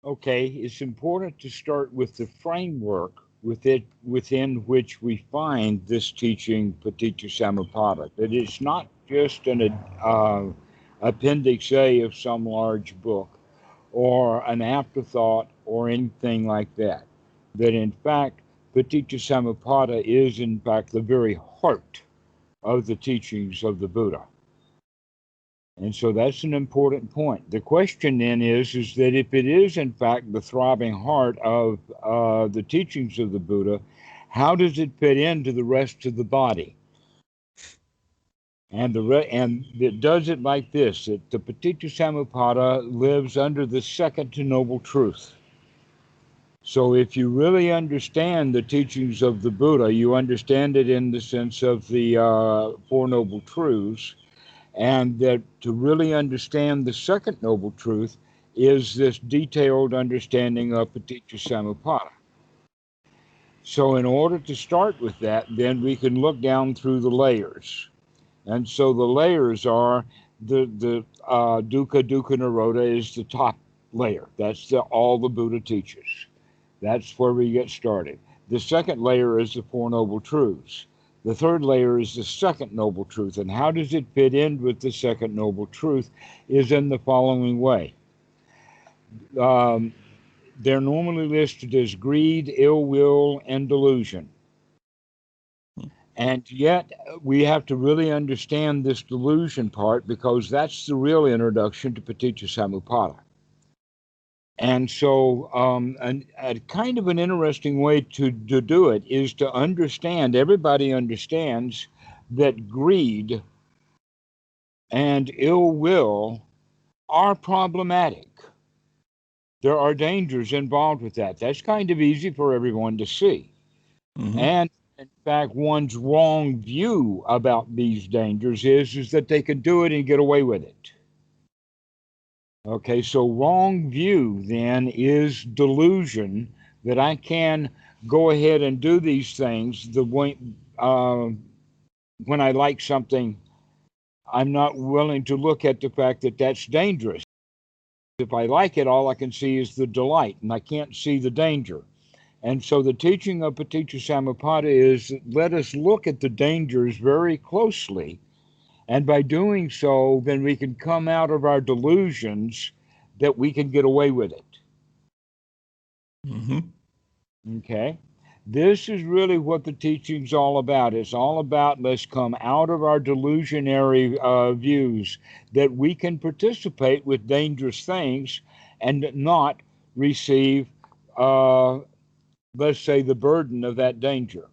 Okay, it's important to start with the framework within which we find this teaching, Paticca Samuppada. That it's not just an appendix A of some large book or an afterthought or anything like that. That in fact, Paticca Samuppada is in fact the very heart of the teachings of the Buddha. And so that's an important point. The question then is that if it is in fact the throbbing heart of the teachings of the Buddha, how does it fit into the rest of the body? And and it does it like this: that the Paticca Samuppada lives under the second noble truth. So if you really understand the teachings of the Buddha, you understand it in the sense of the Four Noble Truths. And that to really understand the second noble truth is this detailed understanding of Paticca Samuppada. So in order to start with that, then we can look down through the layers. And so the layers are the Dukkha Nirodha is the top layer. That's all the Buddha teaches. That's where we get started. The second layer is the Four Noble Truths. The third layer is the second noble truth. And how does it fit in with the second noble truth is in the following way. They're normally listed as greed, ill will, and delusion. And yet we have to really understand this delusion part, because that's the real introduction to Paticca Samuppada. And so a kind of an interesting way to do it is to understand, everybody understands that greed and ill will are problematic. There are dangers involved with that. That's kind of easy for everyone to see. Mm-hmm. And in fact, one's wrong view about these dangers is that they can do it and get away with it. Okay, so wrong view then is delusion, that I can go ahead and do these things the way, when I like something, I'm not willing to look at the fact that that's dangerous. If I like it, all I can see is the delight, and I can't see the danger. And so the teaching of Paticca Samuppada is, let us look at the dangers very closely. And by doing so, then we can come out of our delusions that we can get away with it. Mm-hmm. Okay? This is really what the teaching's all about. It's all about, let's come out of our delusionary views, that we can participate with dangerous things and not receive, let's say, the burden of that danger,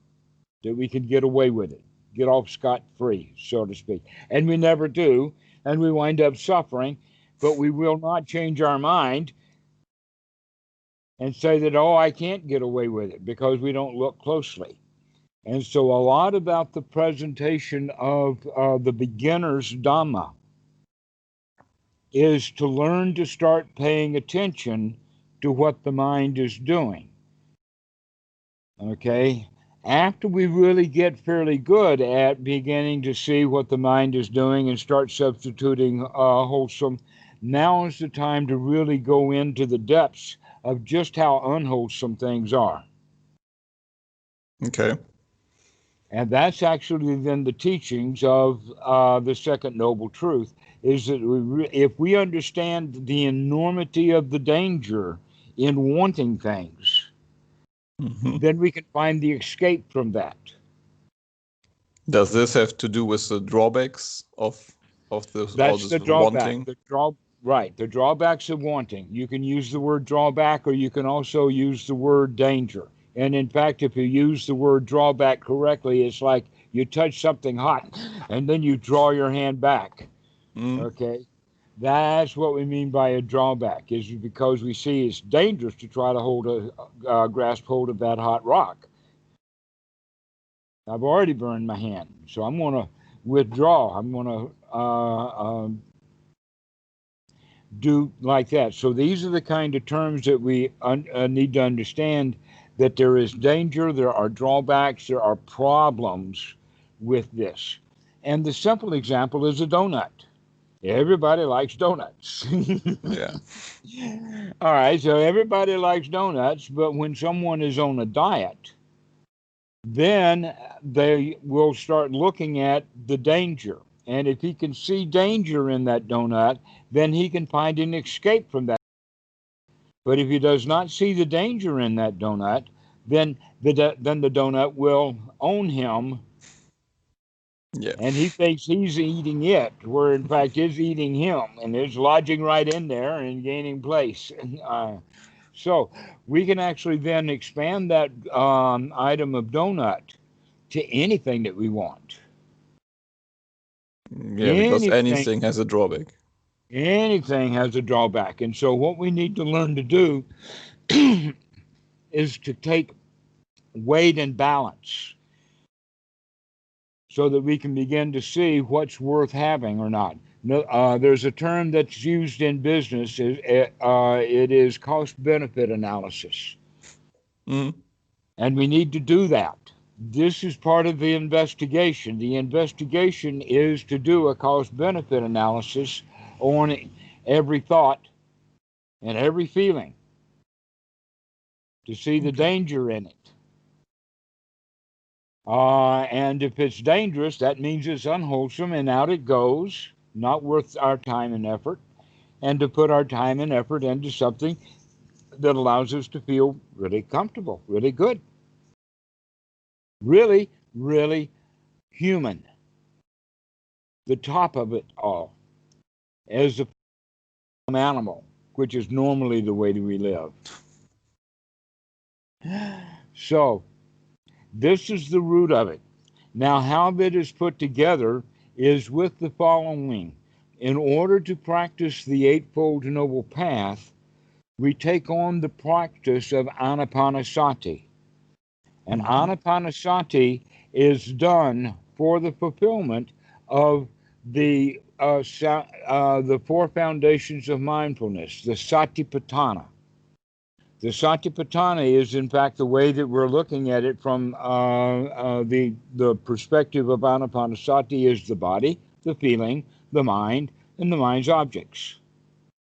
that we can get away with it, get off scot-free, so to speak. And we never do, and we wind up suffering, but we will not change our mind and say that, oh, I can't get away with it, because we don't look closely. And so a lot about the presentation of the beginner's Dhamma is to learn to start paying attention to what the mind is doing. Okay? After we really get fairly good at beginning to see what the mind is doing and start substituting wholesome, now is the time to really go into the depths of just how unwholesome things are. Okay. And that's actually then the teachings of the second noble truth, is that if we understand the enormity of the danger in wanting things, Mm-hmm. then we can find the escape from that. Does this have to do with the drawbacks of this, all That's this the drawback. wanting? Right, the drawbacks of wanting. You can use the word drawback, or you can also use the word danger. And in fact, if you use the word drawback correctly, it's like you touch something hot and then you draw your hand back. Mm. Okay? That's what we mean by a drawback, is because we see it's dangerous to try to grasp hold of that hot rock. I've already burned my hand, so I'm going to withdraw. I'm going to do like that. So these are the kind of terms that we need to understand, that there is danger, there are drawbacks, there are problems with this. And the simple example is a donut. Everybody likes donuts. Yeah. All right, so everybody likes donuts, but when someone is on a diet, then they will start looking at the danger. And if he can see danger in that donut, then he can find an escape from that. But if he does not see the danger in that donut, then the donut will own him, Yeah. and he thinks he's eating it, where in fact it's eating him, and it's lodging right in there and gaining place. So we can actually then expand that item of donut to anything that we want. Yeah, because Anything, anything has a drawback. anything has a drawback. And so what we need to learn to do is to take weight and balance so that we can begin to see what's worth having or not. No, there's a term that's used in business. It is cost-benefit analysis, Mm. and we need to do that. This is part of the investigation. The investigation is to do a cost-benefit analysis on every thought and every feeling to see the Okay. danger in it. And if it's dangerous, that means it's unwholesome, and out it goes, not worth our time and effort, and to put our time and effort into something that allows us to feel really comfortable, really good, really, really human, the top of it all, as a animal, which is normally the way that we live. So, this is the root of it. Now, how that is put together is with the following. In order to practice the Eightfold Noble Path, we take on the practice of anapanasati. And Mm-hmm. anapanasati is done for the fulfillment of the four foundations of mindfulness, the satipatthana. The satipatthana is, in fact, the way that we're looking at it from the perspective of anapanasati is the body, the feeling, the mind, and the mind's objects.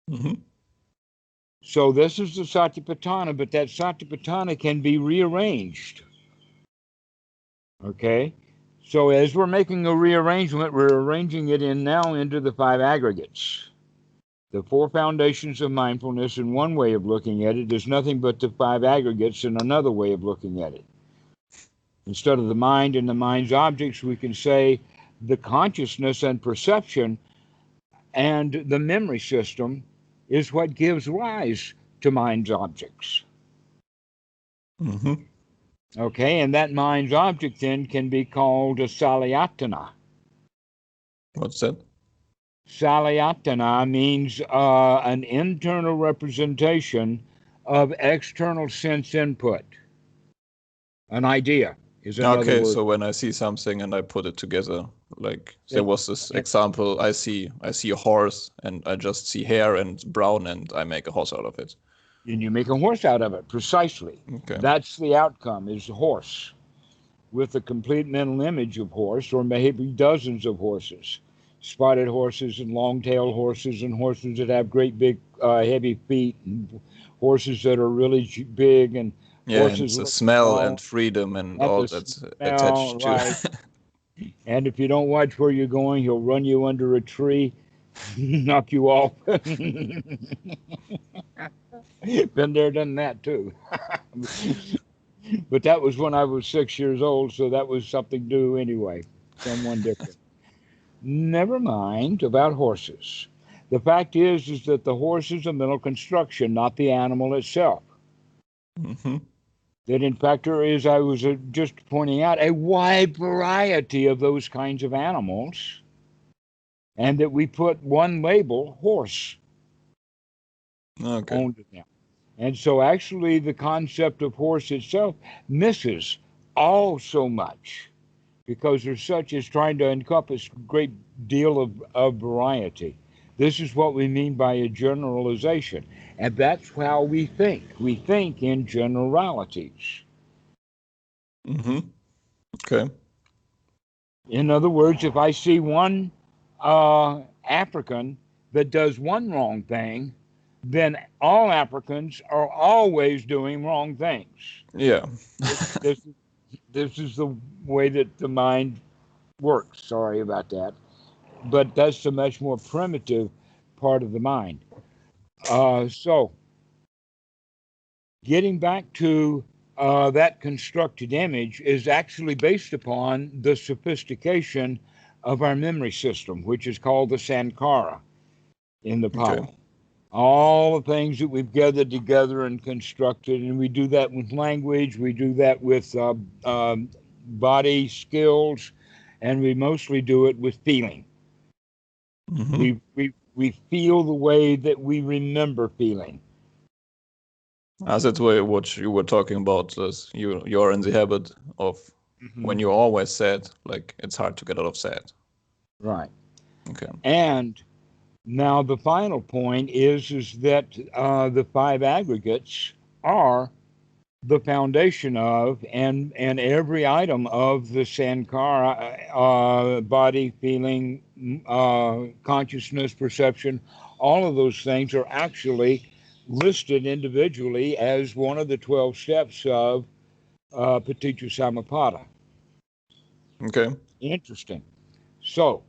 Mm-hmm. So this is the satipatthana, but that satipatthana can be rearranged. Okay? So as we're making a rearrangement, we're arranging it in now into the five aggregates. The four foundations of mindfulness in one way of looking at it is nothing but the five aggregates in another way of looking at it. Instead of the mind and the mind's objects, we can say the consciousness and perception and the memory system is what gives rise to mind's objects. Mm-hmm. Okay, and that mind's object then can be called a salayatana. What's that? Salayatana means an internal representation of external sense input. An idea is another Okay, word. so when I see something and I put it together, like there It, was this it, example, I see a horse and I just see hair and brown and I make a horse out of it. and you make a horse out of it, precisely. Okay. That's the outcome, is a horse, with a complete mental image of horse, or maybe dozens of horses. Spotted horses and long-tailed horses and horses that have great big heavy feet and horses that are really big and Yeah, and horses the look smell and small freedom and at all the that's smell, attached to. right? And if you don't watch where you're going, he'll run you under a tree, knock you off. Been there, done that too. But that was when I was 6 years old, so that was something new anyway, someone different. Never mind about horses. The fact is that the horse is a mental construction, not the animal itself. Mm-hmm. That in fact there is, I was just pointing out, a wide variety of those kinds of animals, and that we put one label, horse, Okay. onto them. And so actually the concept of horse itself misses all so much because there's such as trying to encompass a great deal of variety. This is what we mean by a generalization. And that's how we think. We think in generalities. Mm-hmm. Okay. In other words, if I see one African that does one wrong thing, then all Africans are always doing wrong things. Yeah. This, this is the way that the mind works. Sorry about that. But that's the much more primitive part of the mind. So, getting back to that constructed image is actually based upon the sophistication of our memory system, which is called the Sankara in the Okay. Pali. All the things that we've gathered together and constructed, and we do that with language, we do that with body skills, and we mostly do it with feeling. Mm-hmm. We feel the way that we remember feeling. As that's what you were talking about, as you're in the habit of when you're always sad, like it's hard to get out of sad. Right. Okay. And now the final point is that the five aggregates are the foundation of and every item of the Sankara, body, feeling, consciousness, perception, all of those things are actually listed individually as one of the 12 steps of Paticca Samuppada. Okay. Interesting. So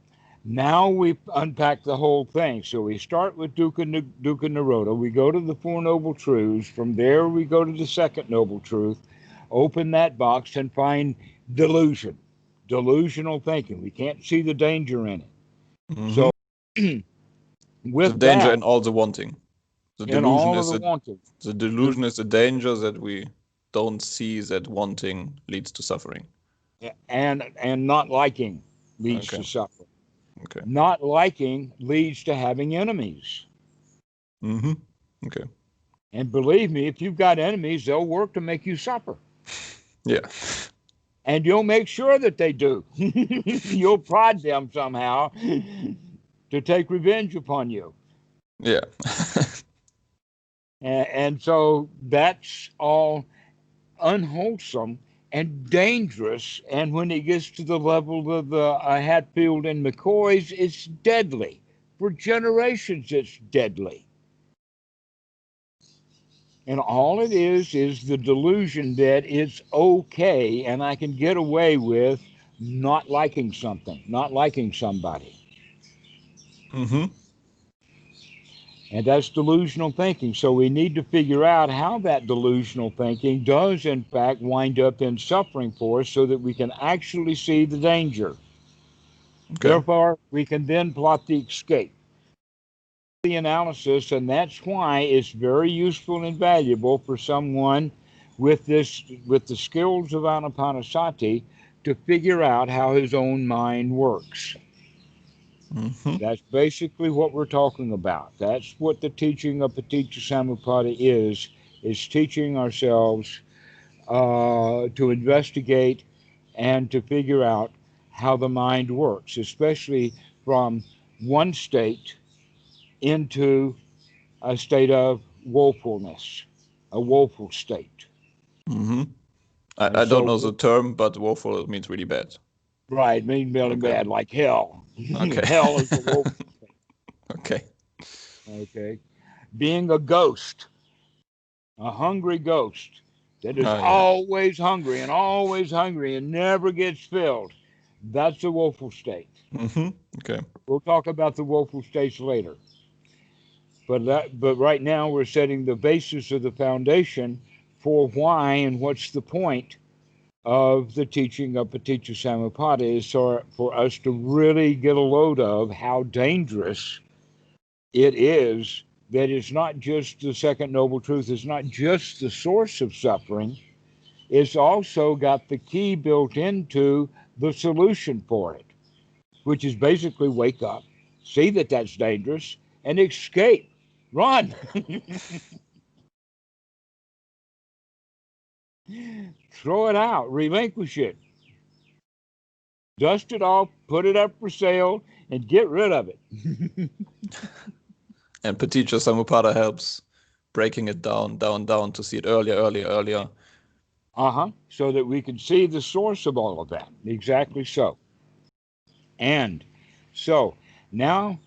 now we unpack the whole thing. So we start with Dukkha Nirodha. We go to the Four Noble Truths. From there, we go to the Second Noble Truth. Open that box and find delusion, delusional thinking. We can't see the danger in it. Mm-hmm. So with the danger that, and all the wanting. The in delusion all is of the wanting. the delusion is the danger that we don't see that wanting leads to suffering. And not liking leads Okay. to suffering. Okay. Not liking leads to having enemies. Mm-hmm. Okay. And believe me, if you've got enemies, they'll work to make you suffer. Yeah. And you'll make sure that they do. You'll prod them somehow to take revenge upon you. Yeah. And so that's all unwholesome and dangerous. And when it gets to the level of the Hatfield and McCoy's, it's deadly. For generations, it's deadly. And all it is the delusion that it's okay and I can get away with not liking something, not liking somebody. Mm-hmm. And that's delusional thinking. So we need to figure out how that delusional thinking does, in fact, wind up in suffering for us so that we can actually see the danger. Okay. Therefore, we can then plot the escape. The analysis, and that's why it's very useful and valuable for someone with the skills of Anapanasati to figure out how his own mind works. Mm-hmm. That's basically what we're talking about. That's what the teaching of Paticca Samuppada is teaching ourselves to investigate and to figure out how the mind works, especially from one state into a state of woefulness, a woeful state. Mm-hmm. I don't know the term, but woeful means really bad. Right, mean really bad, like hell. Okay. Hell is a woeful state. Okay. Okay. Being a ghost, a hungry ghost that is Yeah. always hungry and never gets filled. That's a woeful state. Mm-hmm. Okay. We'll talk about the woeful states later. But right now we're setting the basis of the foundation for why and what's the point of the teaching of Paticca Samuppada is for us to really get a load of how dangerous it is that it's not just the second noble truth, it's not just the source of suffering, it's also got the key built into the solution for it, which is basically wake up, see that that's dangerous, and escape. Run. Throw it out, relinquish it, dust it off, put it up for sale, and get rid of it. And Paticca Samuppada helps breaking it down to see it earlier. So that we can see the source of all of that. Exactly so. And so Now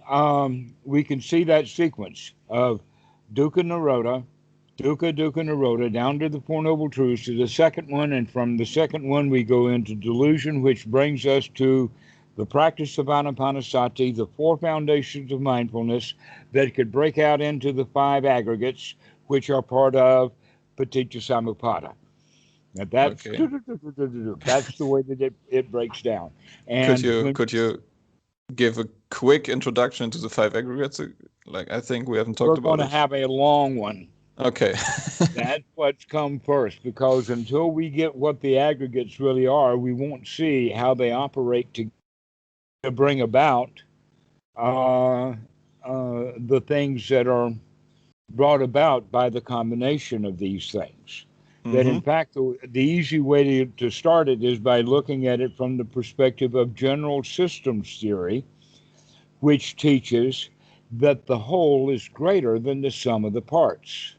we can see that sequence of dukkha nirodha, dukkha nirodha, down to the Four Noble Truths to the second one, and from the second one we go into delusion, which brings us to the practice of anapanasati, the four foundations of mindfulness that could break out into the five aggregates, which are part of Paticca Samuppada. Now that's Okay. that's the way that it breaks down. Could And you when could you give a quick introduction to the five aggregates? Like, I think we haven't talked we're going about to it. have a long one, Okay. that's what's come first, because until we get what the aggregates really are, we won't see how they operate to bring about uh, the things that are brought about by the combination of these things. That Mm-hmm. in fact, the easy way to start it is by looking at it from the perspective of general systems theory, which teaches that the whole is greater than the sum of the parts.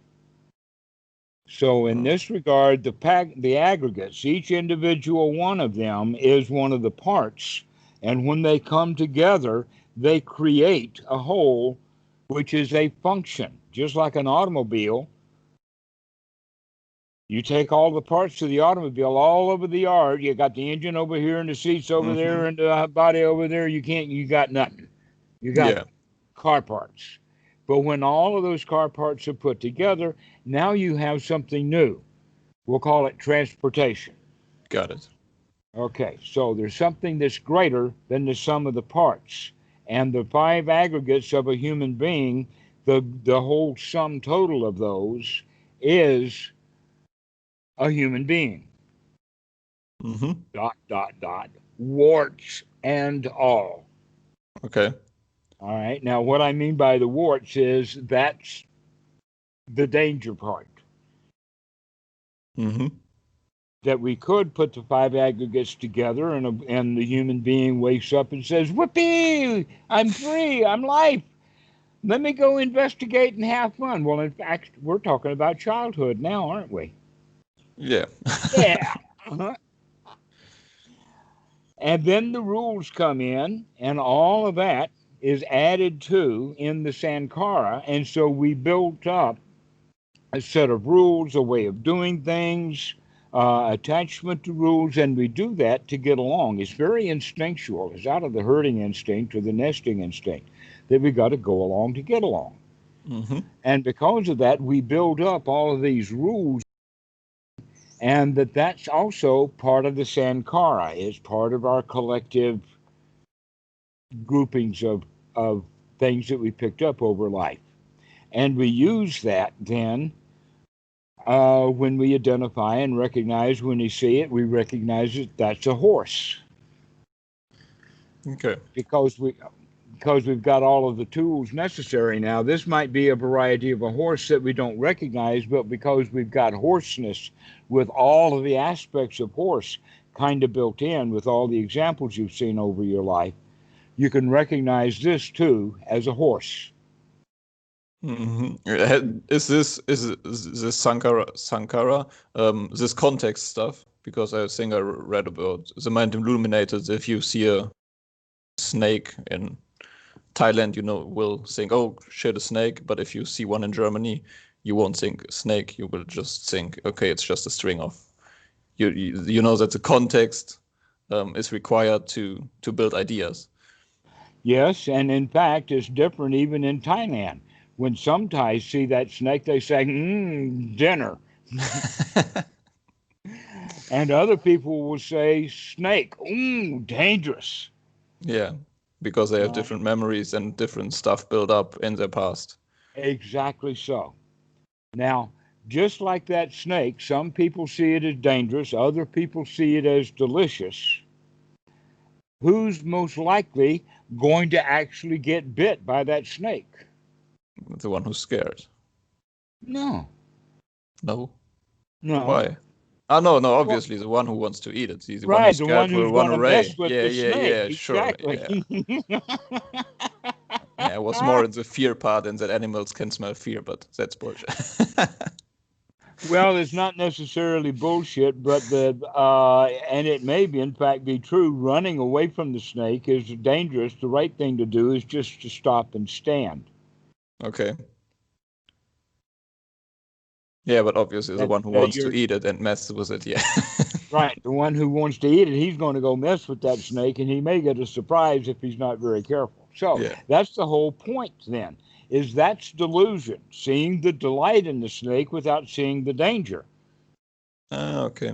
So in this regard, the aggregates, each individual one of them is one of the parts, and when they come together, they create a whole, which is a function. Just like an automobile, you take all the parts of the automobile all over the yard. You got the engine over here, and the seats over Mm-hmm. there, and the body over there. You got nothing. You got Yeah. car parts. But when all of those car parts are put together, now you have something new. We'll call it transportation. Got it. Okay, so there's something that's greater than the sum of the parts. And the five aggregates of a human being, the whole sum total of those is a human being. Mm-hmm. Dot, dot, dot. Warts and all. Okay. All right, now what I mean by the warts is that's the danger part. Mm-hmm. That we could put the five aggregates together, and the human being wakes up and says, "Whoopee! I'm free. I'm life. Let me go investigate and have fun." Well, in fact, we're talking about childhood now, aren't we? Yeah. Yeah. Uh-huh. And then the rules come in, and all of that is added to in the Sankara. And so we built up a set of rules, a way of doing things, attachment to rules, and we do that to get along. It's very instinctual. It's out of the herding instinct or the nesting instinct that we got to go along to get along. Mm-hmm. And because of that, we build up all of these rules, and that's also part of the Sankara. It's part of our collective groupings of things that we picked up over life. And we use that then when we identify and recognize, when we see it, we recognize that that's a horse Okay. because we've got all of the tools necessary now. This might be a variety of a horse that we don't recognize, but because we've got horseness with all of the aspects of horse kind of built in with all the examples you've seen over your life, you can recognize this too as a horse. Mm-hmm. Is this Sankara this context stuff? Because I think I read about the mind illuminated. If you see a snake in Thailand, will think, "Oh shit, a snake." But if you see one in Germany, you won't think snake. You will just think, "Okay, it's just a string of." You know that the context is required to build ideas. Yes, and in fact, it's different even in Thailand. When some Thais see that snake, they say, dinner. And other people will say, snake, dangerous. Yeah, because they have All right. different memories and different stuff built up in their past. Exactly so. Now, just like that snake, some people see it as dangerous, other people see it as delicious. Who's most likely going to actually get bit by that snake? The one who's scared. No, No? no. Why? Ah, no, no, Well, obviously the one who wants to eat it. He's the one right, who's the scared one will who's run going to away. mess with Yeah, the yeah, snake. yeah, sure. Exactly. Yeah. Yeah, it was more in the fear part and that animals can smell fear, but that's bullshit. Well, it's not necessarily bullshit, but and it may be, in fact, be true. Running away from the snake is dangerous. The right thing to do is just to stop and stand. Okay. Yeah, but obviously the That one who wants to you're eat it and mess with it, yeah. right. The one who wants to eat it, he's going to go mess with that snake, and he may get a surprise if he's not very careful. So Yeah. that's the whole point. Then is that's delusion, seeing the delight in the snake without seeing the danger. Okay.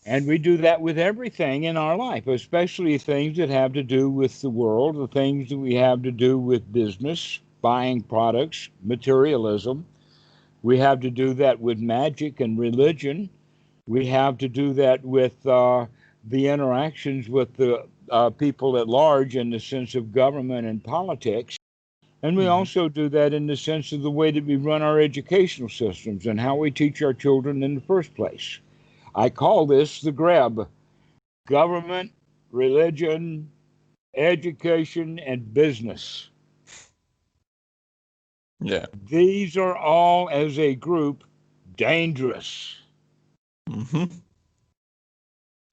And we do that with everything in our life, especially things that have to do with the world, the things that we have to do with business, buying products, materialism. We have to do that with magic and religion. We have to do that with the interactions with the people at large in the sense of government and politics. And we also do that in the sense of the way that we run our educational systems and how we teach our children in the first place. I call this the GREB: government, religion, education, and business. Yeah. These are all, as a group, dangerous. Mm-hmm.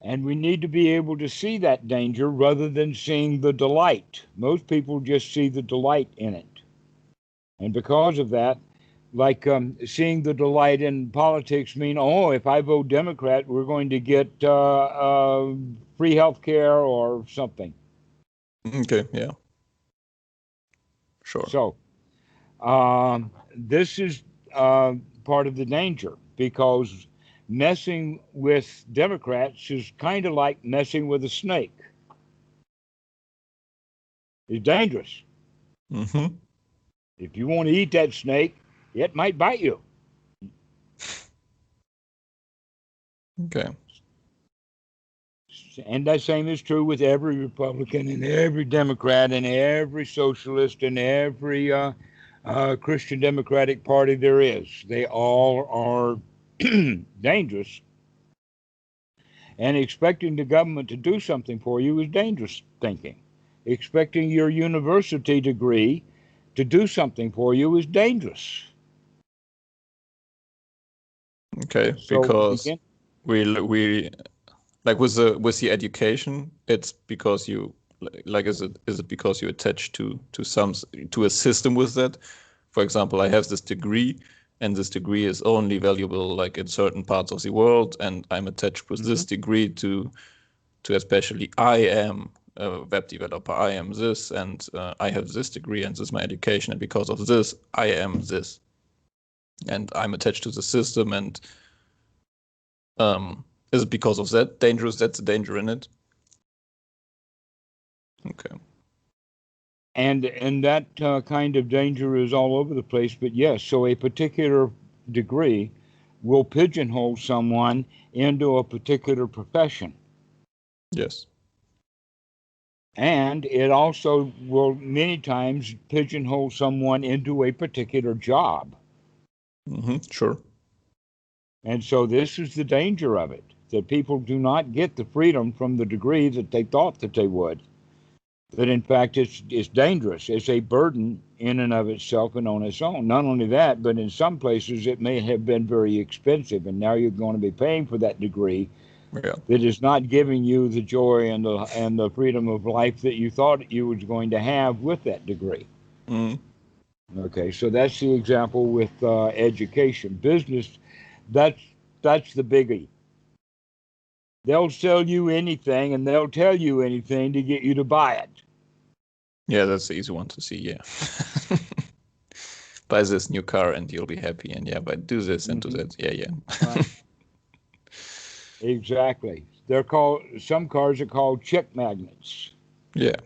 And we need to be able to see that danger rather than seeing the delight. Most people just see the delight in it. And because of that, like seeing the delight in politics mean, oh, if I vote Democrat, we're going to get free health care or something. Okay, yeah. Sure. So this is part of the danger, because messing with Democrats is kind of like messing with a snake. It's dangerous. Mm-hmm. If you want to eat that snake, it might bite you. Okay. And that same is true with every Republican and every Democrat and every socialist and every Christian Democratic Party there is. They all are dangerous. And expecting the government to do something for you is dangerous thinking. Expecting your university degree to do something for you is dangerous. Okay, So because we like with the education, it's because you like is it because you attach to to a system with that? For example, I have this degree, and this degree is only valuable like in certain parts of the world, and I'm attached with this degree to especially I am a web developer, I am this, and I have this degree, and this is my education, and because of this, I am this, and I'm attached to the system, and is it because of that dangerous? That's the danger in it. Okay. And that kind of danger is all over the place. But yes, so a particular degree will pigeonhole someone into a particular profession. Yes. And it also will many times pigeonhole someone into a particular job. Sure. And so this is the danger of it, that people do not get the freedom from the degree that they thought that they would. That in fact it's dangerous. It's a burden in and of itself and on its own. Not only that, but in some places it may have been very expensive, and now you're going to be paying for that degree that is not giving you the joy and the freedom of life that you thought you was going to have with that degree. Okay, so that's the example with education. Business, that's the biggie. They'll sell you anything and they'll tell you anything to get you to buy it. Yeah, that's the easy one to see. Yeah. Buy this new car and you'll be happy. And yeah, but do this and do that. Yeah, yeah. Right. Exactly. They're called, some cars are called check magnets. Yeah.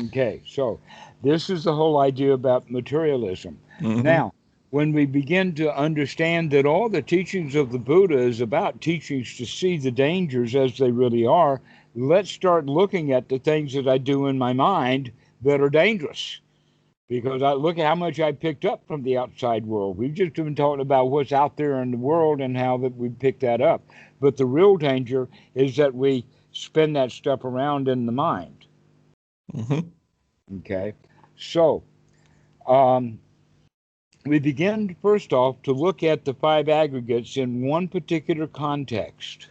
Okay, so this is the whole idea about materialism. Now, when we begin to understand that all the teachings of the Buddha is about teachings to see the dangers as they really are, let's start looking at the things that I do in my mind that are dangerous. Because I look at how much I picked up from the outside world. We've just been talking about what's out there in the world and how that we pick that up. But the real danger is that we spin that stuff around in the mind. Okay, so we begin first off to look at the five aggregates in one particular context.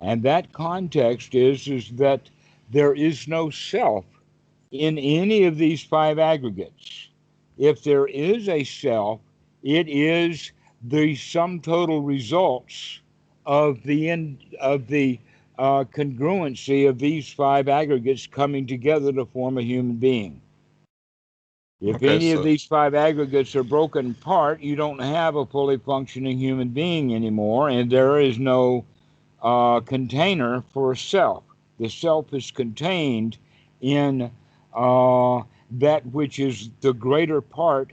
And that context is that there is no self in any of these five aggregates. If there is a self, it is the sum total results of the congruency of these five aggregates coming together to form a human being. If Okay, any of so these five aggregates are broken apart, you don't have a fully functioning human being anymore, and there is no container for self. The self is contained in that which is the greater part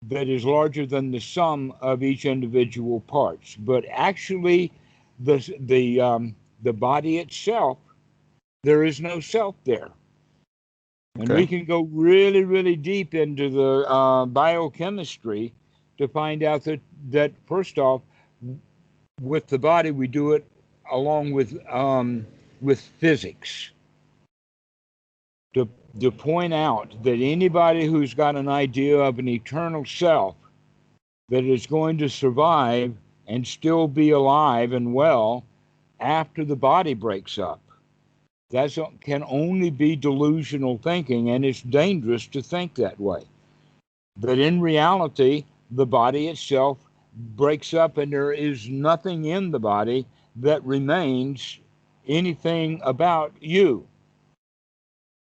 that is larger than the sum of each individual parts. But actually, the body itself, there is no self there. And we okay. can go really, really deep into the biochemistry to find out that first off, with the body, we do it along with physics. To, to point out that anybody who's got an idea of an eternal self that is going to survive and still be alive and well after the body breaks up, that can only be delusional thinking, and it's dangerous to think that way. But in reality, the body itself breaks up, and there is nothing in the body that remains anything about you.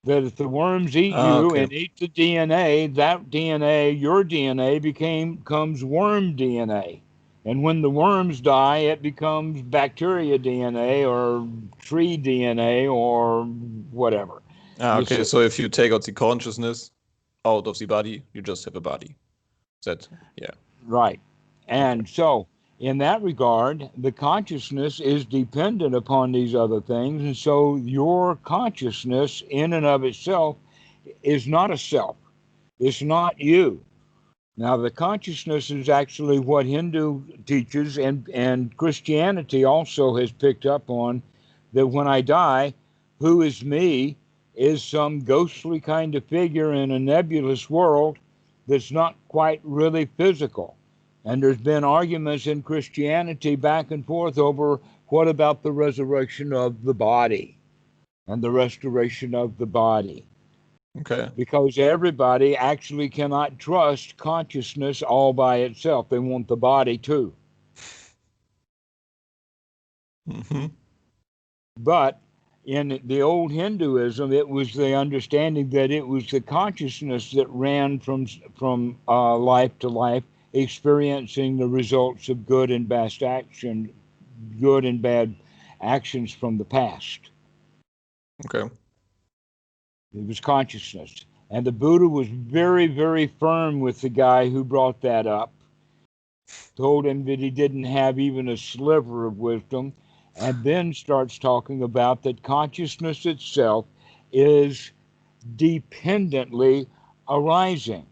That if the worms eat Ah, you okay. and eat the DNA, that DNA, your DNA, becomes worm DNA. And when the worms die, it becomes bacteria DNA or tree DNA or whatever. Ah, You okay. see. So if you take out the consciousness out of the body, you just have a body. That, yeah. Right. Okay. And so, in that regard, the consciousness is dependent upon these other things. And so, your consciousness, in and of itself, is not a self. It's not you. Now, the consciousness is actually what Hindu teaches, and Christianity also has picked up on that when I die, who is me is some ghostly kind of figure in a nebulous world that's not quite really physical. And there's been arguments in Christianity back and forth over what about the resurrection of the body and the restoration of the body, Okay. because everybody actually cannot trust consciousness all by itself. They want the body too. Mm-hmm. But in the old Hinduism, it was the understanding that it was the consciousness that ran from life to life, experiencing the results of good and bad actions from the past. Okay. It was consciousness. And the Buddha was very, very firm with the guy who brought that up, told him that he didn't have even a sliver of wisdom, and then starts talking about that consciousness itself is dependently arising.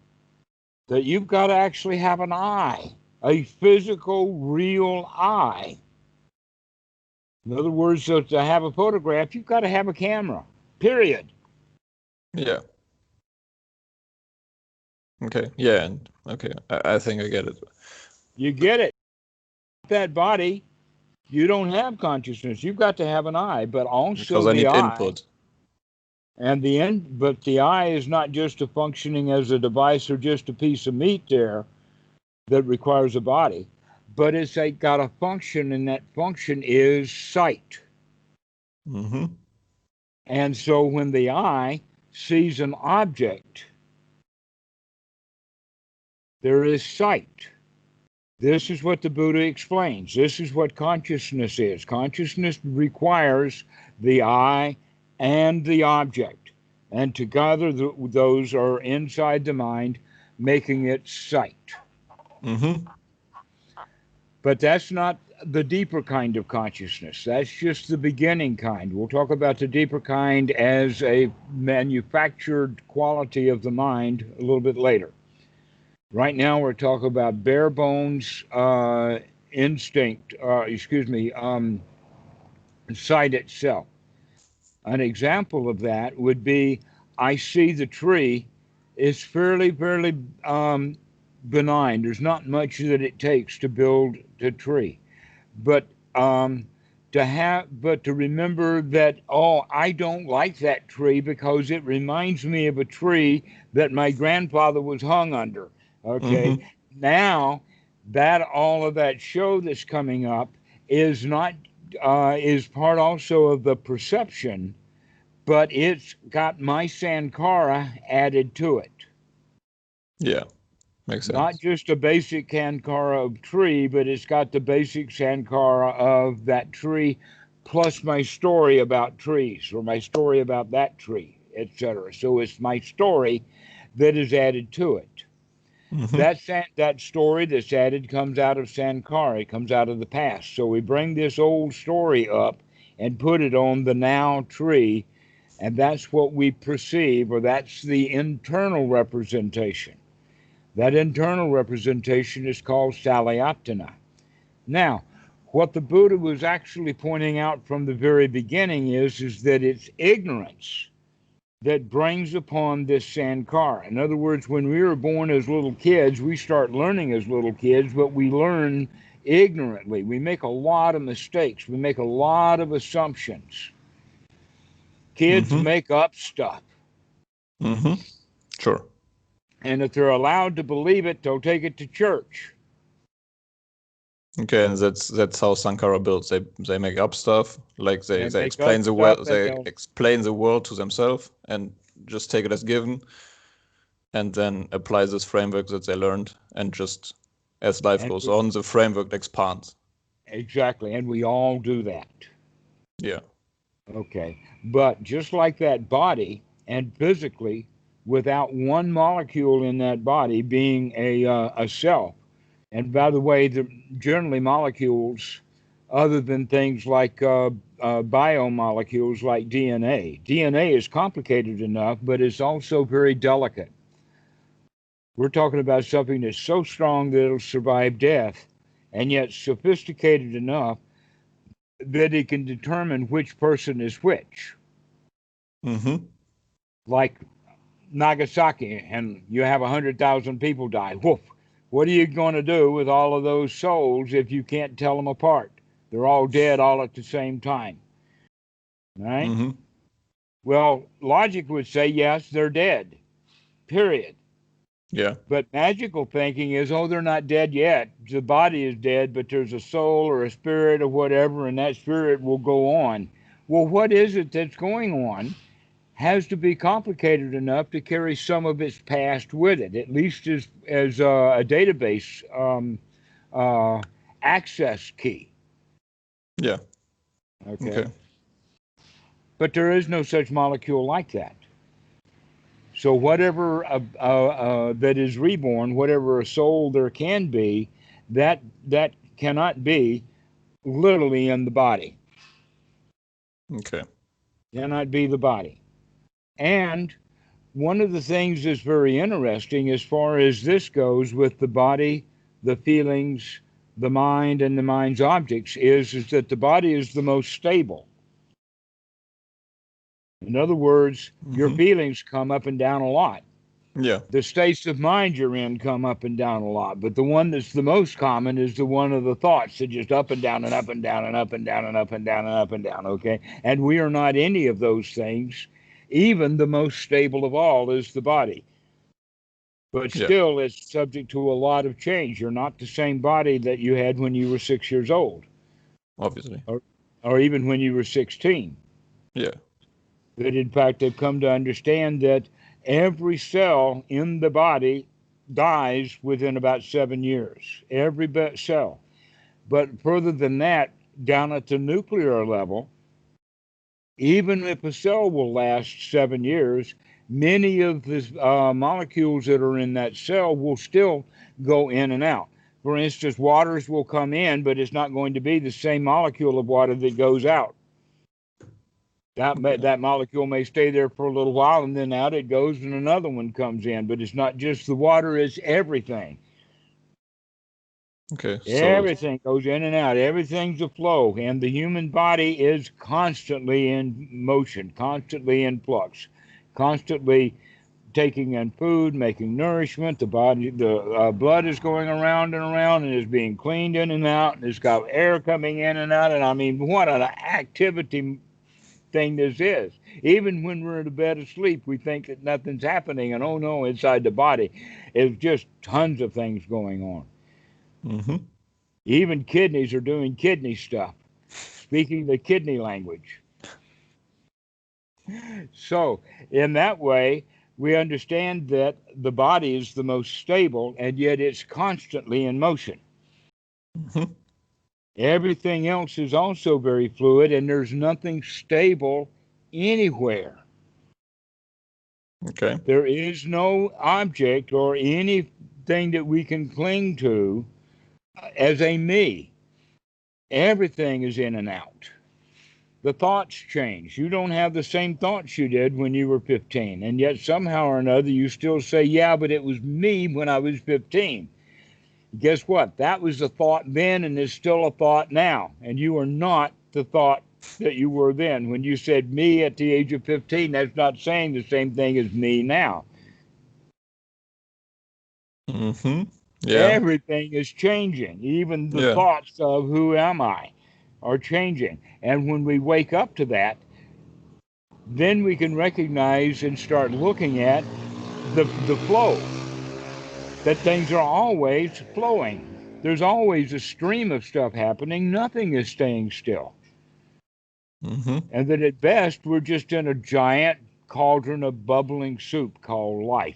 That you've got to actually have an eye, a physical, real eye. In other words, so to have a photograph, you've got to have a camera, period. Yeah. Okay. Yeah. And okay. I think I get it. You get it. That body, you don't have consciousness. You've got to have an eye, but Because also I the need eye. input. And the end, but the eye is not just a functioning as a device or just a piece of meat there that requires a body, but got a function, and that function is sight. Mm-hmm. And so when the eye sees an object, there is sight. This is what the Buddha explains. This is what consciousness is. Consciousness requires the eye and the object. And together, those are inside the mind, making it sight. Mm-hmm. But that's not the deeper kind of consciousness. That's just the beginning kind. We'll talk about the deeper kind as a manufactured quality of the mind a little bit later. Right now, we're talking about bare bones instinct, sight itself. An example of that would be I see the tree is fairly benign. There's not much that it takes to build a tree. But to remember that, oh, I don't like that tree because it reminds me of a tree that my grandfather was hung under. Okay. Mm-hmm. Now that all of that show that's coming up is not is part also of the perception, but it's got my sankara added to it. Yeah, makes Not sense. just a basic sankara of tree, but it's got the basic sankara of that tree, plus my story about trees or my story about that tree, etc. So it's my story that is added to it. Mm-hmm. That story that's added comes out of sankara, it comes out of the past. So we bring this old story up and put it on the now tree, and that's what we perceive, or that's the internal representation. That internal representation is called Salayatana. Now, what the Buddha was actually pointing out from the very beginning is that it's ignorance that brings upon this sankara. In other words, when we were born as little kids, we start learning as little kids, but we learn ignorantly. We make a lot of mistakes. We make a lot of assumptions. Kids Mm-hmm. make up stuff. Mm-hmm. Sure. And if they're allowed to believe it, they'll take it to church. Okay, and that's how Sankara builds. They make up stuff, like they They make up stuff and they they'll explain the world to themselves and just take it as given, and then apply this framework that they learned, and just as life and goes we, on, the framework expands. exactly, and we all do that. Yeah. Okay. But just like that body, and physically, without one molecule in that body being a cell, and by the way, generally molecules, other than things like biomolecules like DNA. DNA is complicated enough, but it's also very delicate. We're talking about something that's so strong that it'll survive death, and yet sophisticated enough that it can determine which person is which. Mm-hmm. Like Nagasaki, and you have 100,000 people die. Woof. What are you going to do with all of those souls if you can't tell them apart? They're all dead all at the same time. Right? Mm-hmm. Well, logic would say, yes, they're dead, period. Yeah. But magical thinking is, oh, they're not dead yet. The body is dead, but there's a soul or a spirit or whatever, and that spirit will go on. Well, what is it that's going on? Has to be complicated enough to carry some of its past with it, at least as a database uh, access key. Yeah. Okay. Okay. But there is no such molecule like that. So whatever that is reborn, whatever a soul there can be, that cannot be literally in the body. Okay. Cannot be the body. And one of the things that's very interesting as far as this goes with the body, the feelings, the mind, and the mind's objects is that the body is the most stable. In other words, your Mm-hmm. feelings come up and down a lot. Yeah. The states of mind you're in come up and down a lot, but the one that's the most common is the one of the thoughts that just up and down and up and down and up and down and up and down and up and down, okay? And we are not any of those things. Even the most stable of all is the body. But Yeah. still, it's subject to a lot of change. You're not the same body that you had when you were 6 years old, Obviously. or, or even when you were 16. Yeah. That in fact, they've come to understand that every cell in the body dies within about 7 years. Every cell. But further than that, down at the nuclear level, even if a cell will last 7 years, many of the molecules that are in that cell will still go in and out. For instance, waters will come in, but it's not going to be the same molecule of water that goes out. Okay. That molecule may stay there for a little while, and then out it goes, and another one comes in. But it's not just the water; it's everything. Okay. So. Everything goes in and out. Everything's a flow, and the human body is constantly in motion, constantly in flux, constantly taking in food, making nourishment. The blood is going around and is being cleaned in and out, and it's got air coming in and out. And I mean, what an activity thing this is. Even when we're in a bed asleep, we think that nothing's happening, and oh no, inside the body is just tons of things going on. Mm-hmm. Even kidneys are doing kidney stuff, speaking the kidney language. So in that way, we understand that the body is the most stable, and yet it's constantly in motion. Mm-hmm. Everything else is also very fluid, and there's nothing stable anywhere. Okay. There is no object or anything that we can cling to as a me. Everything is in and out. The thoughts change. You don't have the same thoughts you did when you were 15, and yet somehow or another you still say, yeah, but it was me when I was 15. Guess what? That was a thought then and is still a thought now, and you are not the thought that you were then. When you said me at the age of 15, that's not saying the same thing as me now. Mm-hmm. Yeah. Everything is changing. Even the Yeah. thoughts of who am I are changing. And when we wake up to that, then we can recognize and start looking at the flow, that things are always flowing. There's always a stream of stuff happening. Nothing is staying still. Mm-hmm. And that at best, we're just in a giant cauldron of bubbling soup called life.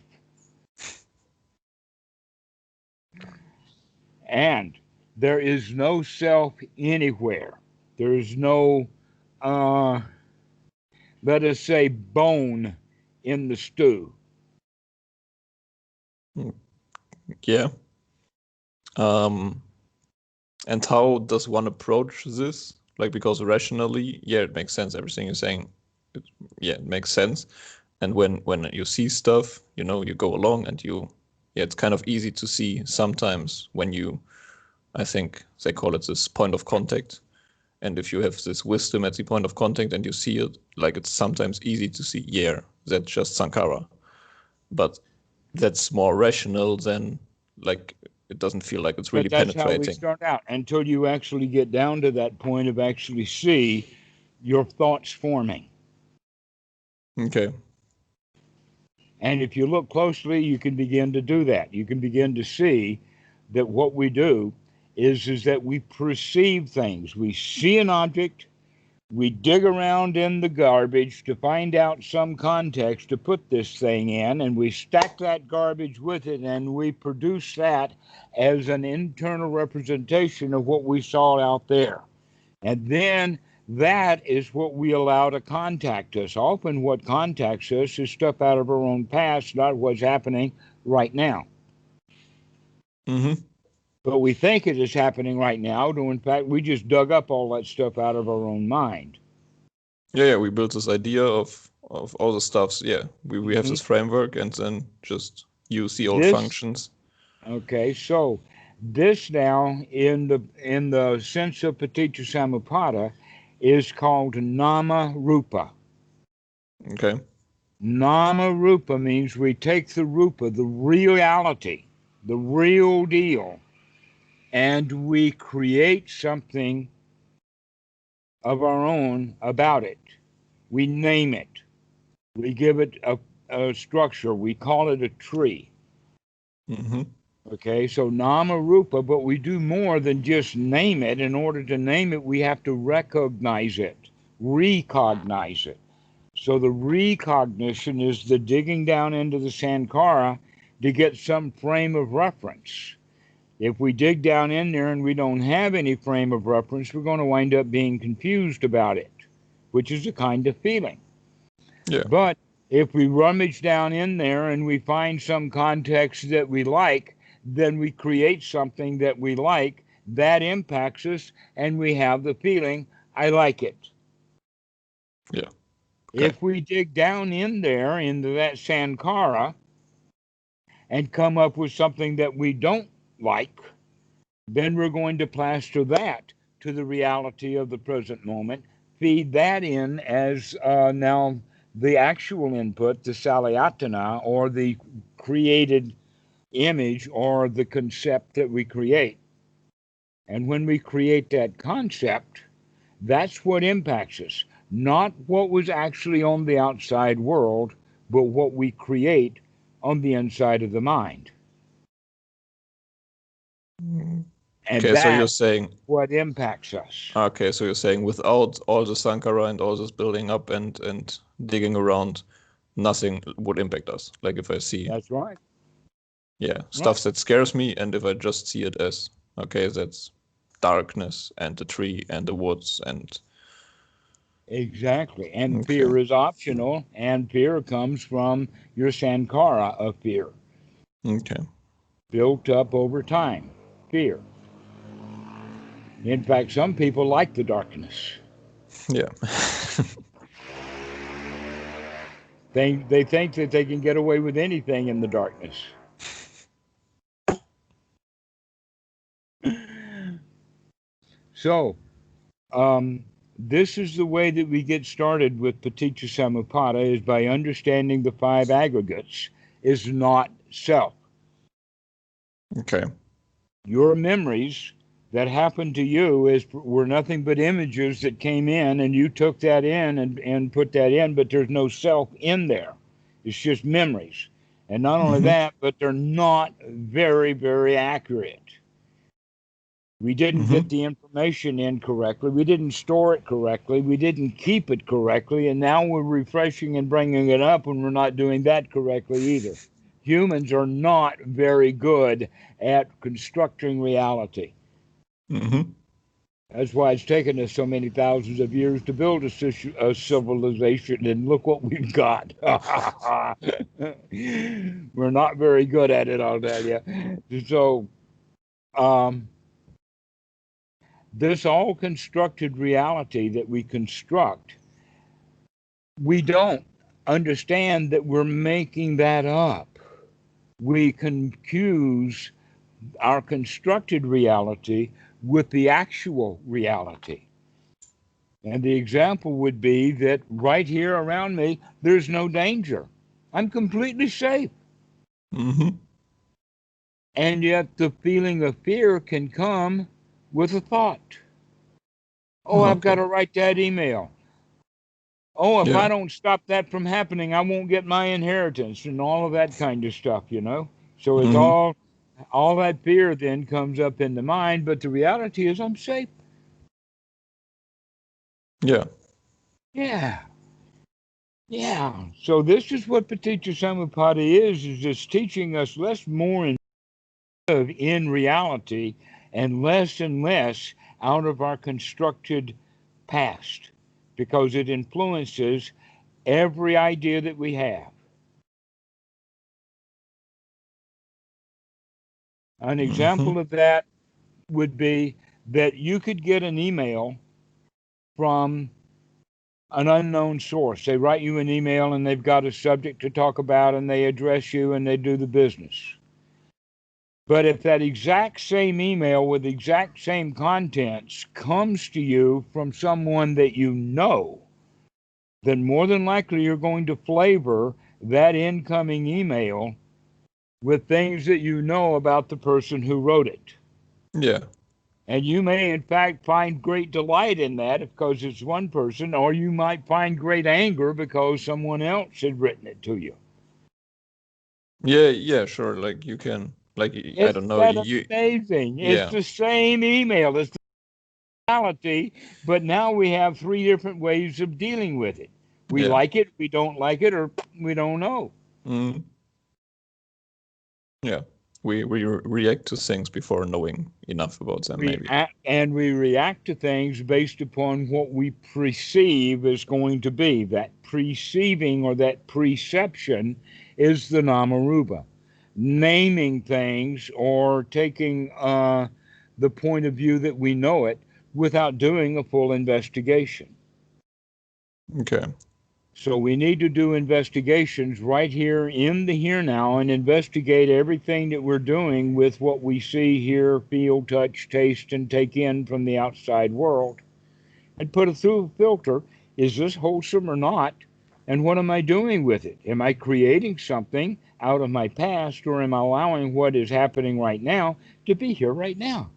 And there is no self anywhere. There is no, let us say, bone in the stew. Yeah. And how does one approach this? Like, because rationally, yeah, it makes sense. Everything you're saying, it makes sense. And when you see stuff, you go along and it's kind of easy to see sometimes when I think they call it this point of contact. And if you have this wisdom at the point of contact and you see it, like it's sometimes easy to see, yeah, that's just Sankara. But that's more rational than, like, it doesn't feel like it's really But that's how we penetrating. start out until you actually get down to that point of actually see your thoughts forming. Okay. And if you look closely, you can begin to do that. You can begin to see that what we do is that we perceive things. We see an object, we dig around in the garbage to find out some context to put this thing in, and we stack that garbage with it, and we produce that as an internal representation of what we saw out there. And then that is what we allow to contact us. Often what contacts us is stuff out of our own past, not what's happening right now. Mm-hmm. But we think it is happening right now, though in fact we just dug up all that stuff out of our own mind. Yeah, we built this idea of all the stuffs. Yeah, we have this framework and then just use the old functions. Okay, so this now in the sense of Paticca Samuppada is called Nama Rupa. Okay. Nama Rupa means we take the Rupa, the reality, the real deal, and we create something of our own about it. We name it. We give it a structure. We call it a tree. Mm-hmm. Okay, so Nama Rupa, but we do more than just name it. In order to name it, we have to recognize it, recognize it. So the recognition is the digging down into the Sankara to get some frame of reference. If we dig down in there and we don't have any frame of reference, we're going to wind up being confused about it, which is a kind of feeling. Yeah. But if we rummage down in there and we find some context that we like, then we create something that we like that impacts us, and we have the feeling, I like it. Yeah. Okay. If we dig down in there into that Sankara and come up with something that we don't like, then we're going to plaster that to the reality of the present moment, feed that in as now the actual input, the salayatana, or the created image or the concept that we create. And when we create that concept, that's what impacts us, not what was actually on the outside world, but what we create on the inside of the mind. And Okay, so you're that's saying, what impacts us. okay, so you're saying without all the Sankara and all this building up and digging around, nothing would impact us. Like if I see, That's right. yeah, stuff that scares me, and if I just see it as, okay, that's darkness and the tree and the woods and Exactly. And okay. fear is optional, and fear comes from your sankara of fear. Okay. Built up over time. Fear. In fact, some people like the darkness. Yeah. They think that they can get away with anything in the darkness. So, this is the way that we get started with Paticca Samuppada, is by understanding the 5 aggregates is not self. Okay. Your memories that happened to you were nothing but images that came in, and you took that in and put that in, but there's no self in there. It's just memories. And not only that, but they're not very, very accurate. We didn't get the information in correctly. We didn't store it correctly. We didn't keep it correctly. And now we're refreshing and bringing it up, and we're not doing that correctly either. Humans are not very good at constructing reality. That's why it's taken us so many thousands of years to build a civilization, and look what we've got. We're not very good at it, I'll tell you. So, this all constructed reality that we construct, we don't understand that we're making that up. We confuse our constructed reality with the actual reality. And the example would be that right here around me, there's no danger. I'm completely safe. And yet the feeling of fear can come with a thought. Oh, I've got to write that email. Oh, if I don't stop that from happening, I won't get my inheritance, and all of that kind of stuff, you know? So it's all that fear then comes up in the mind, but the reality is I'm safe. Yeah. Yeah. Yeah. So this is what Paticca Samuppada is just teaching us less more in reality and less out of our constructed past, because it influences every idea that we have. An example of that would be that you could get an email from an unknown source. They write you an email and they've got a subject to talk about, and they address you and they do the business. But if that exact same email with the exact same contents comes to you from someone that you know, then more than likely you're going to flavor that incoming email with things that you know about the person who wrote it. Yeah. And you may, in fact, find great delight in that because it's one person, or you might find great anger because someone else had written it to you. Yeah, sure. Like you can, like, I don't know. Amazing. It's the same email. It's the reality, but now we have 3 different ways of dealing with it. We like it, we don't like it, or we don't know. Yeah. We react to things before knowing enough about them, maybe. And we react to things based upon what we perceive is going to be. That perceiving or that perception is the Namarupa. Naming things or taking the point of view that we know it without doing a full investigation. Okay. So we need to do investigations right here in the here now and investigate everything that we're doing with what we see, hear, feel, touch, taste, and take in from the outside world, and put it through a filter. Is this wholesome or not? And what am I doing with it? Am I creating something out of my past, or am I allowing what is happening right now to be here right now?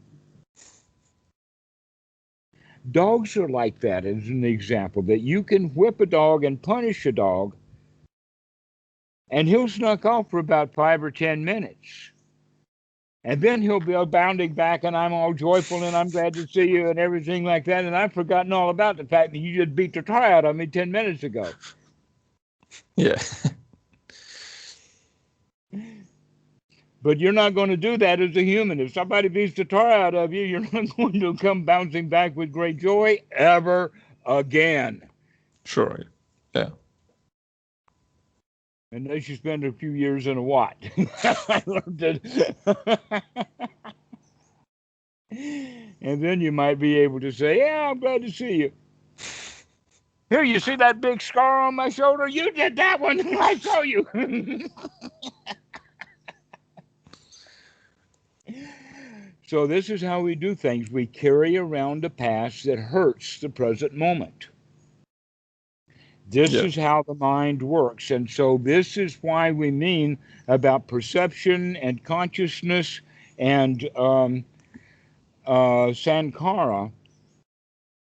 Dogs are like that, as an example, that you can whip a dog and punish a dog, and he'll snuck off for about 5 or 10 minutes. And then he'll be bounding back, and I'm all joyful, and I'm glad to see you, and everything like that. And I've forgotten all about the fact that you just beat the tar out of me 10 minutes ago. Yeah. But you're not going to do that as a human. If somebody beats the tar out of you, you're not going to come bouncing back with great joy ever again. Sure. Yeah. Unless you spend a few years in a Wat. I learned it. And then you might be able to say, yeah, I'm glad to see you. Here, you see that big scar on my shoulder? You did that one. I saw you. So this is how we do things. We carry around a past that hurts the present moment. This is how the mind works. And so this is why we mean about perception and consciousness and sankhara,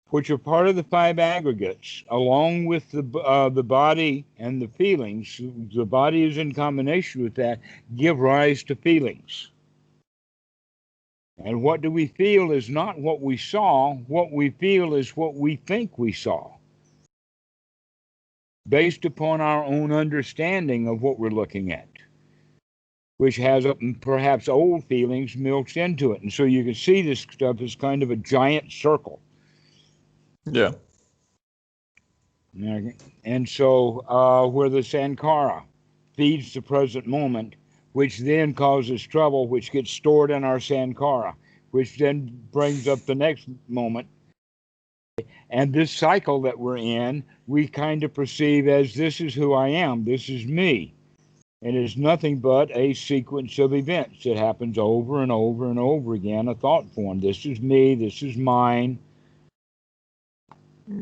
which are part of the five aggregates, along with the body and the feelings. The body is in combination with that, give rise to feelings. And what do we feel is not what we saw. What we feel is what we think we saw, based upon our own understanding of what we're looking at, which has perhaps old feelings mixed into it. And so you can see this stuff as kind of a giant circle. Yeah. And so where the sankhara feeds the present moment, which then causes trouble, which gets stored in our sankhara, which then brings up the next moment. And this cycle that we're in, we kind of perceive as this is who I am, this is me. And it's nothing but a sequence of events that happens over and over and over again, a thought form. This is me, this is mine.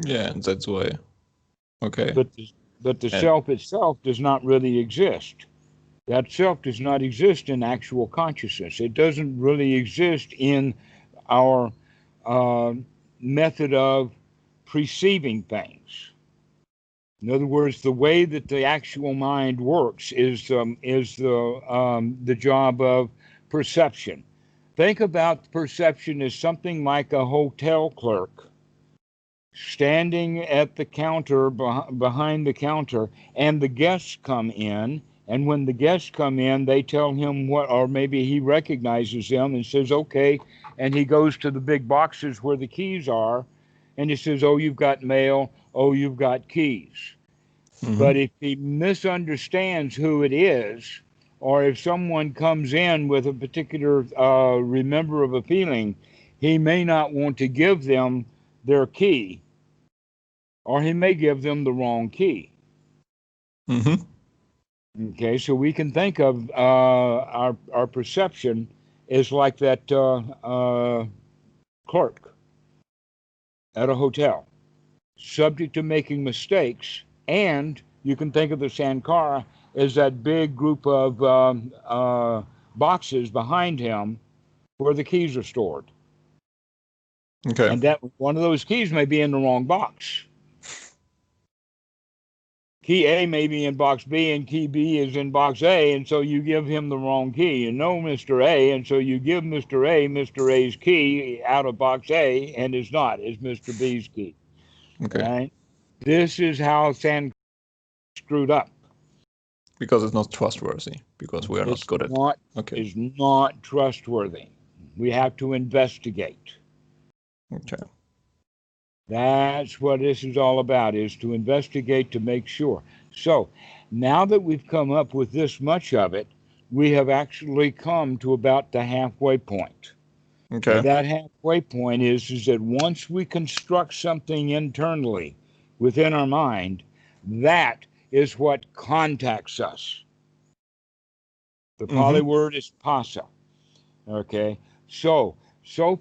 Yeah, and that's why. Okay. But the self itself does not really exist. That self does not exist in actual consciousness. It doesn't really exist in our method of perceiving things. In other words, the way that the actual mind works is the job of perception. Think about perception as something like a hotel clerk standing at the counter, behind the counter, and the guests come in. And when the guests come in, they tell him what, or maybe he recognizes them and says, okay. And he goes to the big boxes where the keys are, and he says, oh, you've got mail. Oh, you've got keys. Mm-hmm. But if he misunderstands who it is, or if someone comes in with a particular remember of a feeling, he may not want to give them their key, or he may give them the wrong key. Mm-hmm. Okay, so we can think of our perception as like that clerk at a hotel, subject to making mistakes, and you can think of the sankhara as that big group of boxes behind him where the keys are stored. Okay. And that one of those keys may be in the wrong box. Key A may be in box B, and key B is in box A, and so you give him the wrong key. You know Mr. A, and so you give Mr. A's key out of box A, and it's not. It's Mr. B's key. Okay. Right? This is how Sankhara screwed up. Because it's not trustworthy. Because we are not good at it. Okay. It's not trustworthy. We have to investigate. Okay. That's what this is all about, is to investigate to make sure. So now that we've come up with this much of it, we have actually come to about the halfway point. Okay. And that halfway point is that once we construct something internally within our mind, that is what contacts us. The Pali word is pasa. Okay? So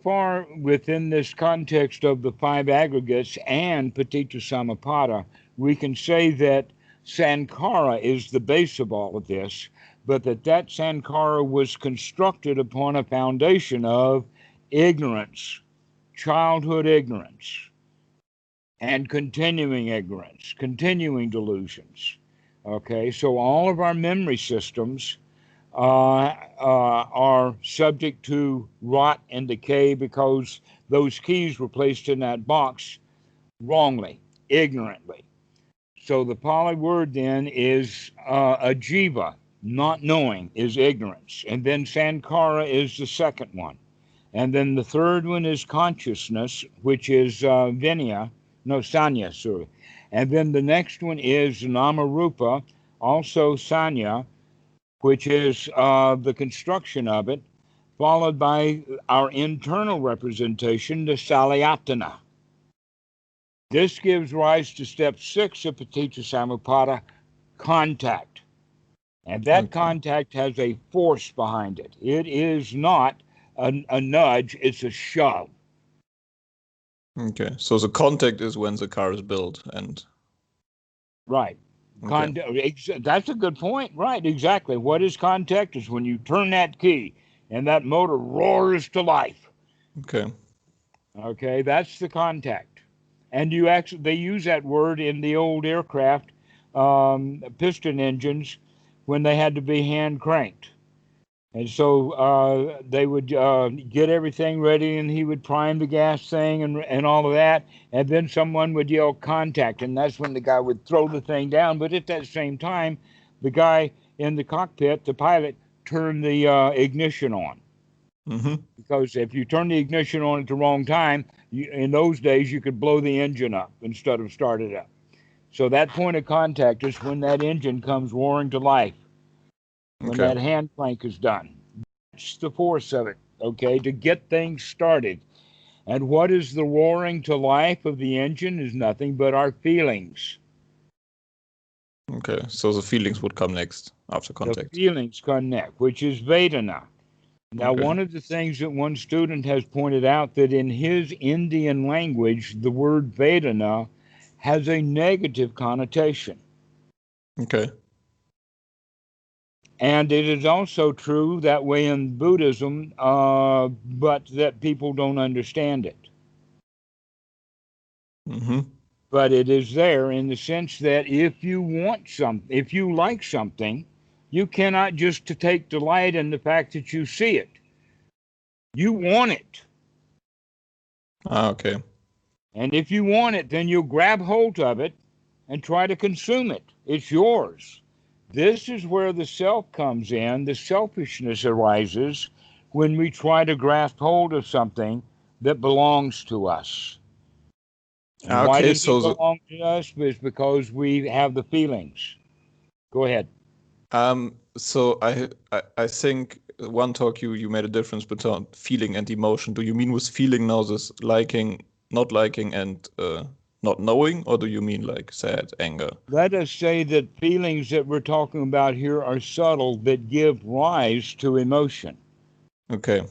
far within this context of the five aggregates and Paticca Samuppada, we can say that Sankara is the base of all of this, but that Sankara was constructed upon a foundation of ignorance, childhood ignorance, and continuing ignorance, continuing delusions. Okay, so all of our memory systems are subject to rot and decay because those keys were placed in that box wrongly, ignorantly. So the Pali word then is ajiva, not knowing, is ignorance. And then sankara is the second one. And then the third one is consciousness, which is sanya, sorry. And then the next one is namarupa, also sanya, which is the construction of it, followed by our internal representation, the salayatana. This gives rise to step 6 of Paticca Samuppada, contact. And that contact has a force behind it. It is not a nudge, it's a shove. Okay, so the contact is when the car is built and... Right. Okay. That's a good point. Right, exactly. What is contact? Is when you turn that key and that motor roars to life. Okay. Okay, that's the contact. And they use that word in the old aircraft piston engines when they had to be hand cranked. And so they would get everything ready, and he would prime the gas thing and all of that. And then someone would yell contact, and that's when the guy would throw the thing down. But at that same time, the guy in the cockpit, the pilot, turned the ignition on. Mm-hmm. Because if you turn the ignition on at the wrong time, in those days, you could blow the engine up instead of start it up. So that point of contact is when that engine comes roaring to life. When that hand crank is done. That's the force of it, okay, to get things started. And what is the roaring to life of the engine is nothing but our feelings. Okay, so the feelings would come next after contact. The feelings come next, which is Vedana. Now, one of the things that one student has pointed out that in his Indian language, the word Vedana has a negative connotation. Okay. And it is also true that way in Buddhism, but that people don't understand it. Mm-hmm. But it is there in the sense that if you like something, you cannot just to take delight in the fact that you see it. You want it. Okay. And if you want it, then you'll grab hold of it and try to consume it. It's yours. This is where the self comes in. The selfishness arises when we try to grasp hold of something that belongs to us. And why does it belong to us? It's because we have the feelings. Go ahead. So I think one talk you made a difference between feeling and emotion. Do you mean with feeling now this liking, not liking, and not knowing, or do you mean like sad, anger? Let us say that feelings that we're talking about here are subtle that give rise to emotion. Okay.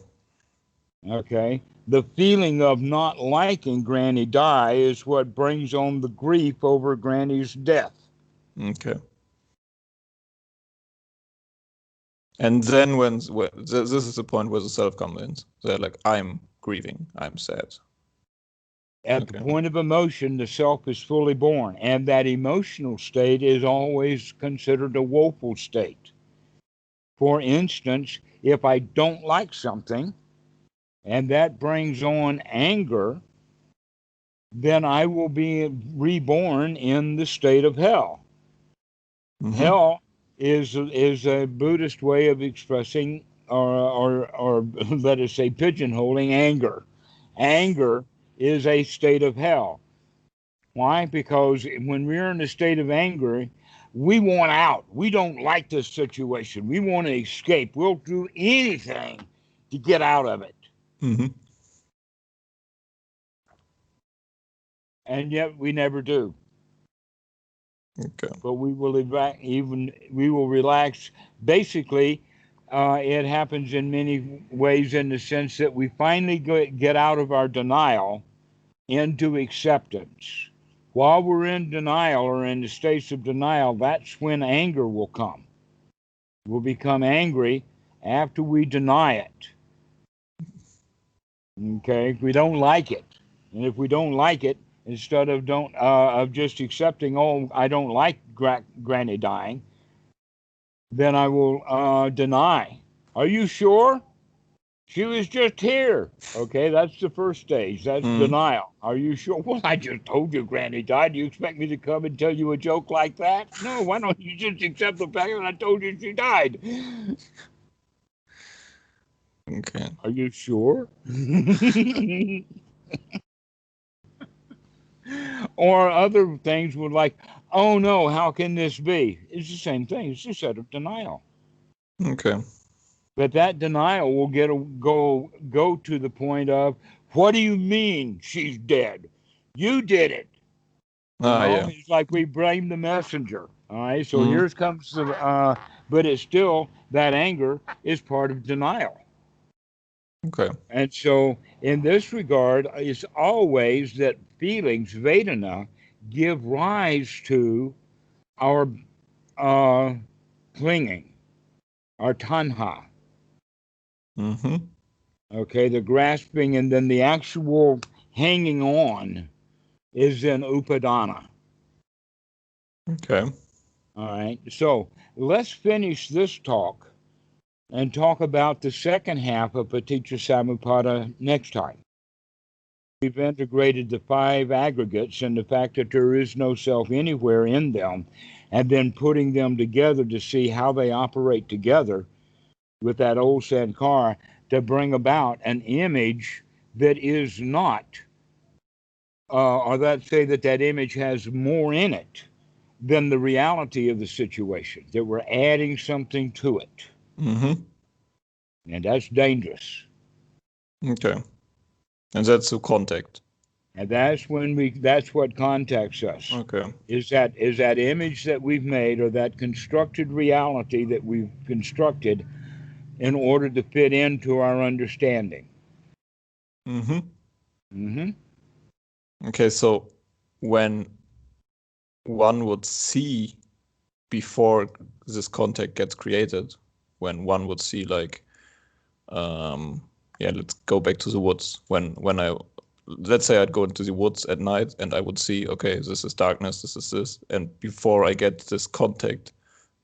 Okay. The feeling of not liking Granny die is what brings on the grief over Granny's death. Okay. And then when this is the point where the self comes in. They're like, I'm grieving, I'm sad. At the point of emotion, the self is fully born, and that emotional state is always considered a woeful state. For instance, if I don't like something, and that brings on anger, then I will be reborn in the state of hell. Mm-hmm. Hell is a Buddhist way of expressing, or let us say, pigeonholing anger. Anger is a state of hell. Why? Because when we're in a state of anger, we want out. We don't like this situation. We want to escape. We'll do anything to get out of it. Mm-hmm. And yet we never do. Okay. But we will relax. Basically, it happens in many ways in the sense that we finally get out of our denial into acceptance, While we're in denial or in the states of denial, that's when anger will come. We'll become angry after we deny it. Okay, if we don't like it, and if we don't like it, instead of just accepting, oh, I don't like Granny dying, then I will deny. Are you sure? She was just here. Okay, that's the first stage. That's denial. Are you sure? Well, I just told you Granny died. Do you expect me to come and tell you a joke like that? No, why don't you just accept the fact that I told you she died? Okay. Are you sure? Or other things would like, oh no, how can this be? It's the same thing. It's a set of denial. Okay. But that denial will go to the point of, what do you mean she's dead? You did it. Yeah. It's like we blame the messenger. All right. So here comes the, but it's still, that anger is part of denial. Okay. And so in this regard, it's always that feelings, Vedana, give rise to our clinging, our tanha. Okay, the grasping, and then the actual hanging on is in upadana. Okay. All right, so let's finish this talk and talk about the second half of Paticca Samuppada next time. We've integrated the 5 aggregates and the fact that there is no self anywhere in them, and then putting them together to see how they operate together with that old Sankara to bring about an image that is not, or let's say that image has more in it than the reality of the situation, that we're adding something to it. And that's dangerous. Okay. And that's the contact. And that's that's what contacts us. Okay. Is that image that we've made, or that constructed reality that we've constructed in order to fit into our understanding. Okay, so when one would see before this contact gets created, when one would see, like, let's go back to the woods. Let's say I'd go into the woods at night and I would see, okay, this is darkness, this is this, and before I get this contact,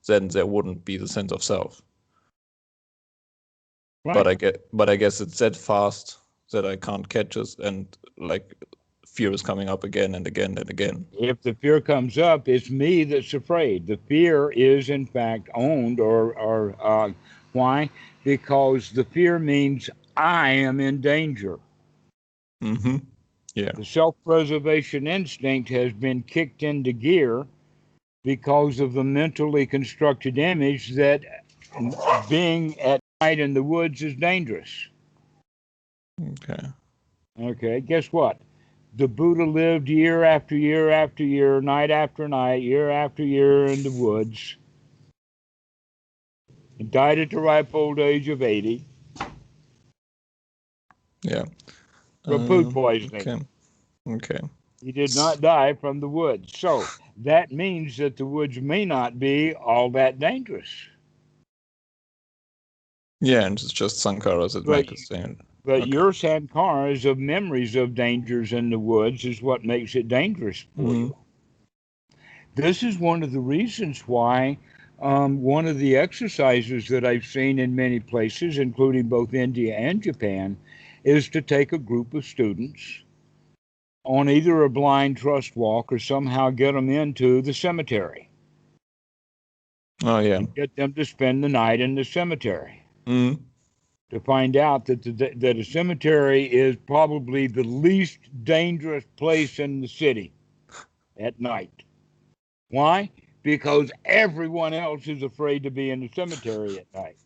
then there wouldn't be the sense of self. Right. But I guess it's that fast that I can't catch it, and like fear is coming up again and again and again. If the fear comes up, it's me that's afraid. The fear is in fact owned, or why? Because the fear means I am in danger. Yeah. The self-preservation instinct has been kicked into gear because of the mentally constructed image that being at night in the woods is dangerous. Okay, guess what? The Buddha lived year after year after year, night after night, year after year in the woods. He died at the ripe old age of 80. Yeah. From food poisoning. Okay. He did not die from the woods. So that means that the woods may not be all that dangerous. Yeah, and it's just sankaras that make it stand. But your sankaras of memories of dangers in the woods is what makes it dangerous for you. This is one of the reasons why one of the exercises that I've seen in many places, including both India and Japan, is to take a group of students on either a blind trust walk or somehow get them into the cemetery. Oh, yeah. And get them to spend the night in the cemetery. To find out that that a cemetery is probably the least dangerous place in the city at night. Why? Because everyone else is afraid to be in the cemetery at night.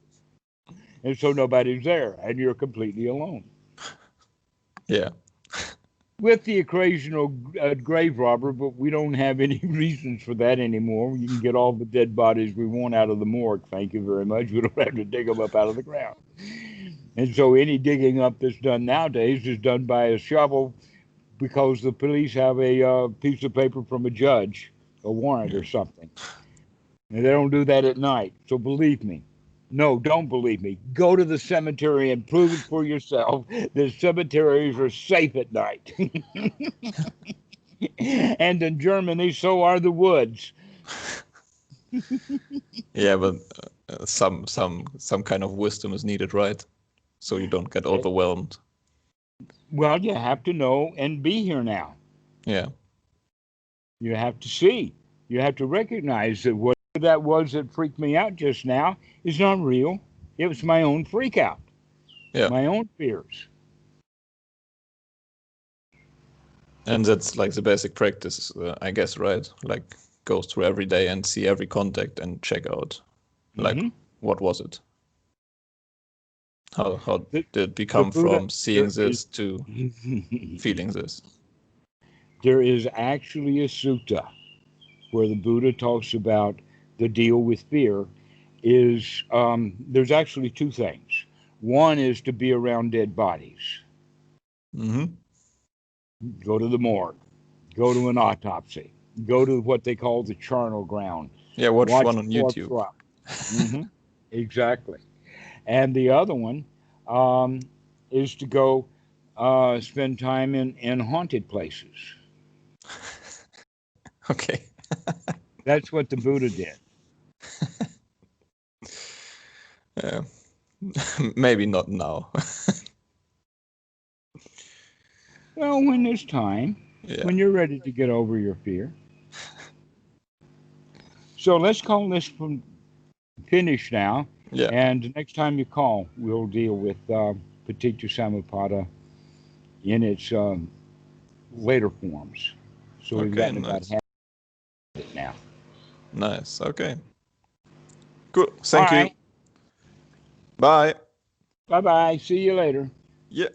And so nobody's there, and you're completely alone. Yeah. With the occasional grave robber, but we don't have any reasons for that anymore. We can get all the dead bodies we want out of the morgue, thank you very much. We don't have to dig them up out of the ground. And so any digging up that's done nowadays is done by a shovel because the police have a piece of paper from a judge, a warrant or something. And they don't do that at night. So believe me. No, don't believe me. Go to the cemetery and prove it for yourself that cemeteries are safe at night. And in Germany, so are the woods. Yeah, but some kind of wisdom is needed, right? So you don't get overwhelmed. Well, you have to know and be here now. Yeah. You have to see. You have to recognize that whatever that was that freaked me out just now is not real. It was my own freak out. Yeah. My own fears. And that's like the basic practice, I guess, right? Like go through every day and see every contact and check out, like, what was it? How did it become Buddha, from seeing this to feeling this? There is actually a sutta where the Buddha talks about the deal with fear. There's actually two things. One is to be around dead bodies. Go to the morgue. Go to an autopsy. Go to what they call the charnel ground. Yeah, watch one on YouTube. Exactly. And the other one is to go spend time in haunted places. Okay. That's what the Buddha did. Yeah. Maybe not now. Well, when there's time, when you're ready to get over your fear. So let's call this finished now. Yeah. And next time you call, we'll deal with Paticca Samuppada in its later forms. So we've gotten about half of it now. Nice. Okay. Good. Thank you. Bye. Bye-bye. See you later. Yeah.